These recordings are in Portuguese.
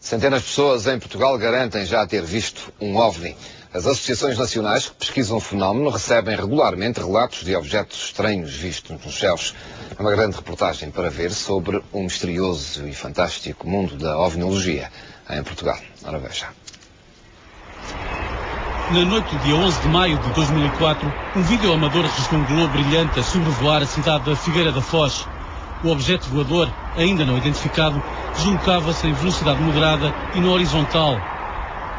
Centenas de pessoas em Portugal garantem já ter visto um OVNI. As associações nacionais que pesquisam o fenómeno recebem regularmente relatos de objetos estranhos vistos nos céus. É uma grande reportagem para ver sobre o misterioso e fantástico mundo da ovniologia em Portugal. Ora veja. Na noite do dia 11 de maio de 2004, um vídeo amador registrou um globo brilhante a sobrevoar a cidade da Figueira da Foz. O objeto voador, ainda não identificado, deslocava-se em velocidade moderada e na horizontal.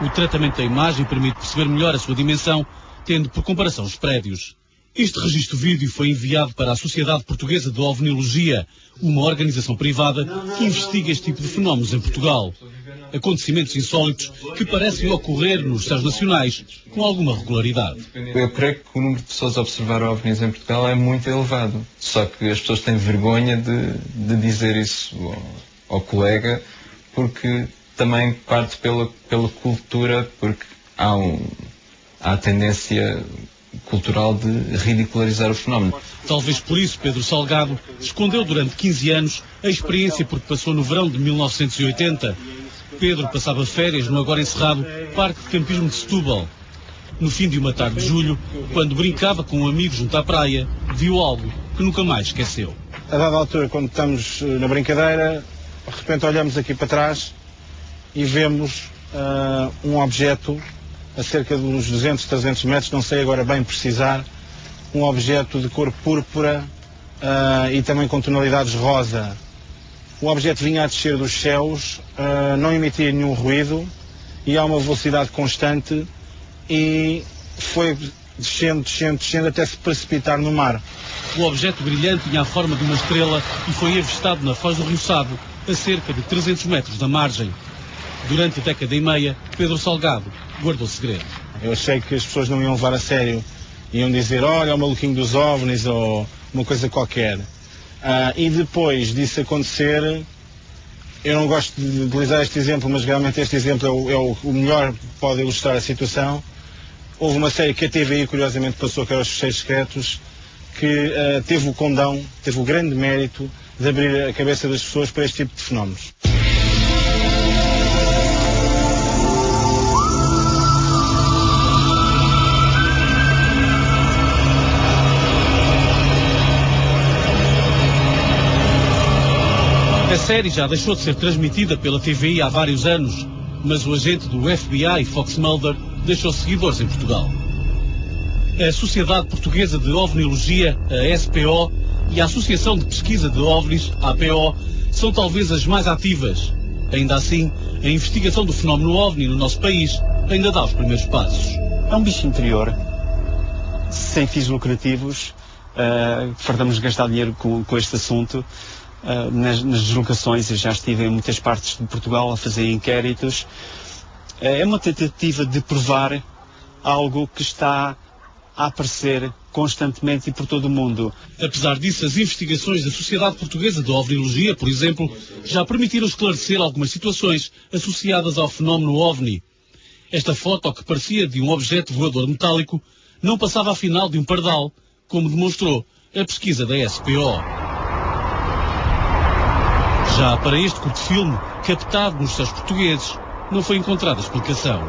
O tratamento da imagem permite perceber melhor a sua dimensão, tendo por comparação os prédios. Este registro vídeo foi enviado para a Sociedade Portuguesa de Ovniologia, uma organização privada que investiga este tipo de fenómenos em Portugal. Acontecimentos insólitos que parecem ocorrer nos céus nacionais com alguma regularidade. Eu creio que o número de pessoas a observar OVNIs em Portugal é muito elevado. Só que as pessoas têm vergonha de dizer isso ao colega, porque também parte pela cultura, porque há a tendência cultural de ridicularizar o fenómeno. Talvez por isso Pedro Salgado escondeu durante 15 anos a experiência porque passou no verão de 1980. Pedro passava férias no agora encerrado Parque de Campismo de Setúbal. No fim de uma tarde de julho, quando brincava com um amigo junto à praia, viu algo que nunca mais esqueceu. A dada altura, quando estamos na brincadeira, de repente olhamos aqui para trás e vemos um objeto a cerca de uns 200, 300 metros, não sei agora bem precisar, um objeto de cor púrpura e também com tonalidades rosa. O objeto vinha a descer dos céus, não emitia nenhum ruído e a uma velocidade constante e foi descendo até se precipitar no mar. O objeto brilhante tinha a forma de uma estrela e foi avistado na foz do Rio Sado, a cerca de 300 metros da margem. Durante década e meia, Pedro Salgado guardou segredo. Eu achei que as pessoas não iam levar a sério, iam dizer, olha o maluquinho dos OVNIs ou uma coisa qualquer. E depois disso acontecer, eu não gosto de utilizar este exemplo, mas realmente este exemplo é o melhor que pode ilustrar a situação. Houve uma série que a TVI curiosamente passou, que era Os Fecheiros Secretos, que teve o condão, teve o grande mérito de abrir a cabeça das pessoas para este tipo de fenómenos. A série já deixou de ser transmitida pela TVI há vários anos, mas o agente do FBI, Fox Mulder, deixou seguidores em Portugal. A Sociedade Portuguesa de Ovniologia, a SPO, e a Associação de Pesquisa de OVNIs, a APO, são talvez as mais ativas. Ainda assim, a investigação do fenómeno OVNI no nosso país ainda dá os primeiros passos. É um bicho interior, sem fins lucrativos, fartamos de gastar dinheiro com este assunto. Nas deslocações, eu já estive em muitas partes de Portugal a fazer inquéritos. É uma tentativa de provar algo que está a aparecer constantemente e por todo o mundo. Apesar disso, as investigações da Sociedade Portuguesa de Ovniologia, por exemplo, já permitiram esclarecer algumas situações associadas ao fenómeno OVNI. Esta foto, que parecia de um objeto voador metálico, não passava afinal de um pardal, como demonstrou a pesquisa da SPO. Já para este curto-filme, captado nos céus portugueses, não foi encontrada explicação.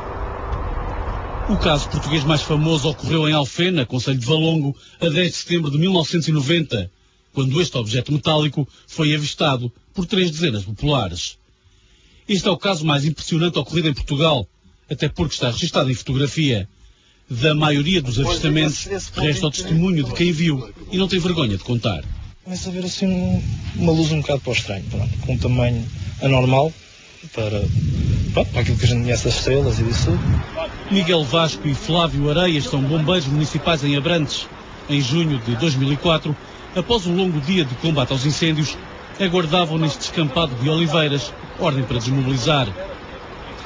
O caso português mais famoso ocorreu em Alfena, concelho de Valongo, a 10 de setembro de 1990, quando este objeto metálico foi avistado por 3 dezenas de populares. Este é o caso mais impressionante ocorrido em Portugal, até porque está registado em fotografia. Da maioria dos avistamentos, resta o testemunho de quem viu e não tem vergonha de contar. Começa a ver assim uma luz um bocado para o estranho, pronto, com um tamanho anormal para aquilo que a gente conhece das estrelas e disso tudo. Miguel Vasco e Flávio Areias são bombeiros municipais em Abrantes. Em junho de 2004, após um longo dia de combate aos incêndios, aguardavam neste descampado de oliveiras ordem para desmobilizar.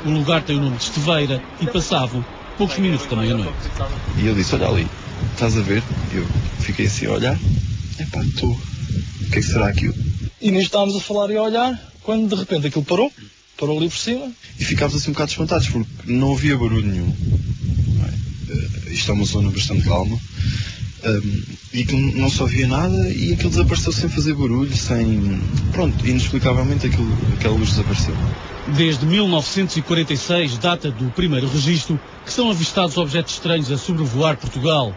O lugar tem o nome de Esteveira e passavam poucos minutos da meia-noite. E ele disse, olha ali, estás a ver? Eu fiquei assim a olhar. Epá, estou. O que é que será aquilo? E nisto estávamos a falar e a olhar, quando de repente aquilo parou ali por cima. E ficámos assim um bocado espantados, porque não havia barulho nenhum. Isto é uma zona bastante calma. E aquilo não só via nada e aquilo desapareceu sem fazer barulho, Pronto, inexplicavelmente aquela luz desapareceu. Desde 1946, data do primeiro registro, que são avistados objetos estranhos a sobrevoar Portugal.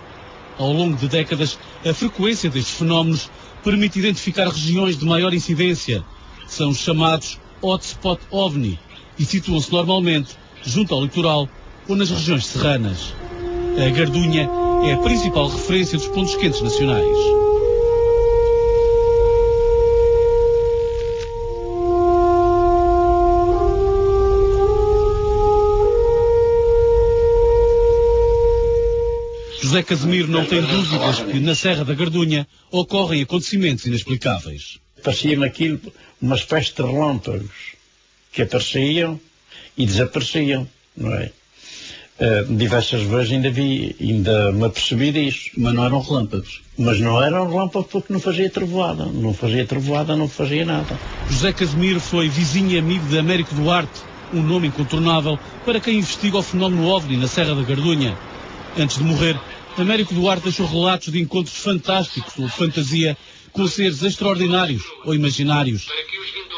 Ao longo de décadas, a frequência destes fenómenos permite identificar regiões de maior incidência. São os chamados Hotspot OVNI e situam-se normalmente junto ao litoral ou nas regiões serranas. A Gardunha é a principal referência dos pontos quentes nacionais. José Casimiro não tem dúvidas que na Serra da Gardunha ocorrem acontecimentos inexplicáveis. Parecia-me aquilo uma espécie de relâmpagos que apareciam e desapareciam, não é? Diversas vezes ainda me apercebi disso. Mas não eram relâmpagos? Mas não eram relâmpagos porque não fazia trovoada. Não fazia nada. José Casimiro foi vizinho e amigo de Américo Duarte, um nome incontornável para quem investiga o fenómeno OVNI na Serra da Gardunha. Antes de morrer, Américo Duarte deixou relatos de encontros fantásticos ou de fantasia com seres extraordinários ou imaginários.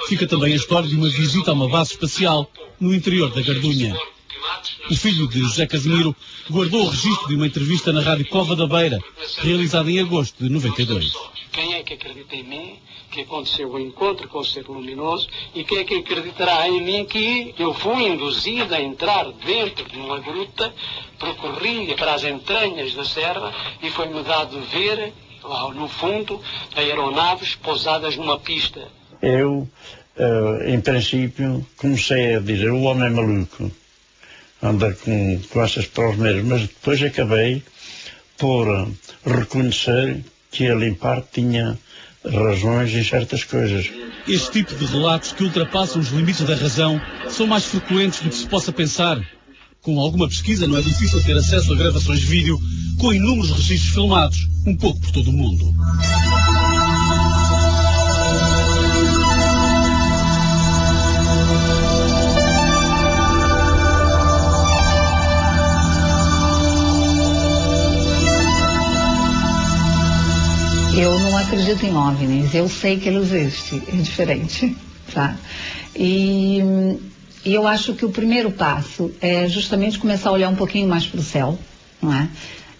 Fica também a história de uma visita a uma base espacial no interior da Gardunha. O filho de José Casimiro guardou o registro de uma entrevista na Rádio Cova da Beira, realizada em agosto de 92. Quem é que acredita em mim, que aconteceu o encontro com o ser luminoso, e quem é que acreditará em mim que eu fui induzido a entrar dentro de uma gruta, percorri para as entranhas da serra e foi-me dado ver, lá no fundo, aeronaves pousadas numa pista. Eu, em princípio, comecei a dizer, o homem é maluco, anda com essas provas mesmo, mas depois acabei por reconhecer que ele, em parte, tinha razões em certas coisas. Este tipo de relatos que ultrapassam os limites da razão são mais frequentes do que se possa pensar. Com alguma pesquisa não é difícil ter acesso a gravações de vídeo com inúmeros registros filmados, um pouco por todo o mundo. Eu não acredito em OVNIs, eu sei que ele existe, é diferente, tá? E eu acho que o primeiro passo é justamente começar a olhar um pouquinho mais para o céu, não é?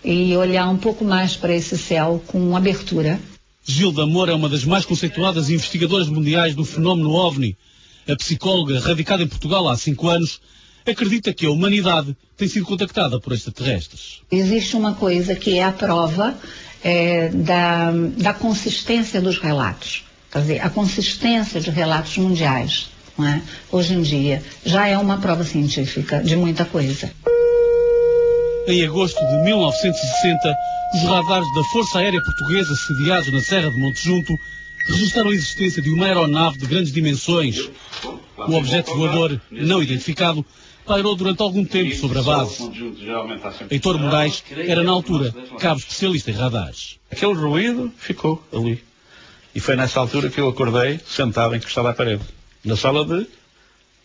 E olhar um pouco mais para esse céu com abertura. Gilda Moura é uma das mais conceituadas investigadoras mundiais do fenómeno OVNI. A psicóloga, radicada em Portugal há 5 anos, acredita que a humanidade tem sido contactada por extraterrestres. Existe uma coisa que é a prova da consistência dos relatos. Quer dizer, a consistência de relatos mundiais, não é? Hoje em dia, já é uma prova científica de muita coisa. Em agosto de 1960, os radares da Força Aérea Portuguesa, sediados na Serra de Monte Junto, registraram a existência de uma aeronave de grandes dimensões. O objeto voador, não identificado, pairou durante algum tempo sobre a base. Heitor Moraes era, na altura, cabo especialista em radares. Aquele ruído ficou ali. E foi nessa altura que eu acordei, sentado, encostado à parede, na sala de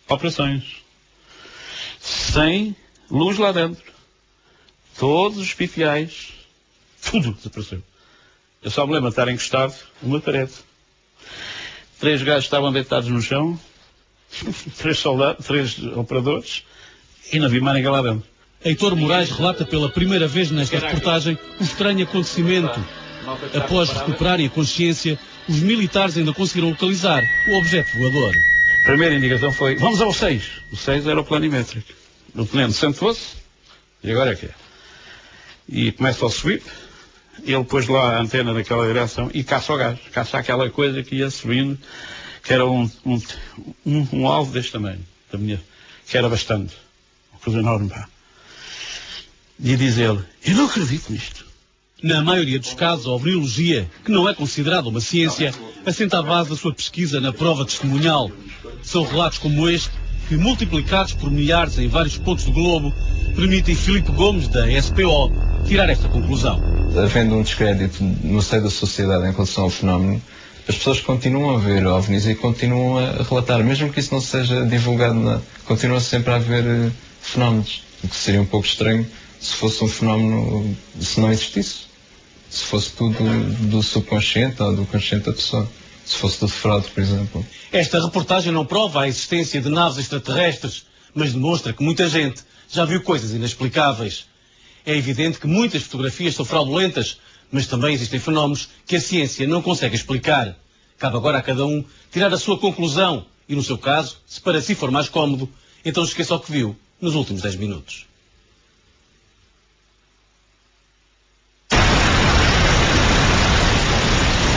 operações. Sem luz lá dentro. Todos os pipiais, tudo desapareceu. Eu só me lembro de estar encostado numa parede. 3 gajos estavam deitados no chão, 3 soldados, 3 operadores, e não vi mais ninguém lá dentro. Heitor Moraes relata pela primeira vez nesta reportagem o estranho acontecimento. Após recuperarem a consciência, os militares ainda conseguiram localizar o objeto voador. A primeira indicação foi, vamos ao 6. O 6 era o planimétrico. O tenente sentou-se, e agora é que é. E começa a subir, ele pôs lá a antena naquela direção e caça o gajo, caça aquela coisa que ia subindo, que era um alvo deste tamanho, que era bastante, uma coisa enorme, pá. E diz ele, eu não acredito nisto. Na maioria dos casos, a ovniologia, que não é considerada uma ciência, assenta a base da sua pesquisa na prova testemunhal. São relatos como este, que multiplicados por milhares em vários pontos do globo, permitem Filipe Gomes, da SPO, tirar esta conclusão. Havendo um descrédito no seio da sociedade em relação ao fenómeno, as pessoas continuam a ver OVNIs e continuam a relatar, mesmo que isso não seja divulgado, continua sempre a haver fenómenos, o que seria um pouco estranho se fosse um fenómeno, se não existisse. se fosse tudo do subconsciente ou do consciente da pessoa. Se fosse tudo fraude, por exemplo. Esta reportagem não prova a existência de naves extraterrestres, mas demonstra que muita gente já viu coisas inexplicáveis. É evidente que muitas fotografias são fraudulentas, mas também existem fenómenos que a ciência não consegue explicar. Cabe agora a cada um tirar a sua conclusão e, no seu caso, se para si for mais cómodo, então esqueça o que viu nos últimos 10 minutos.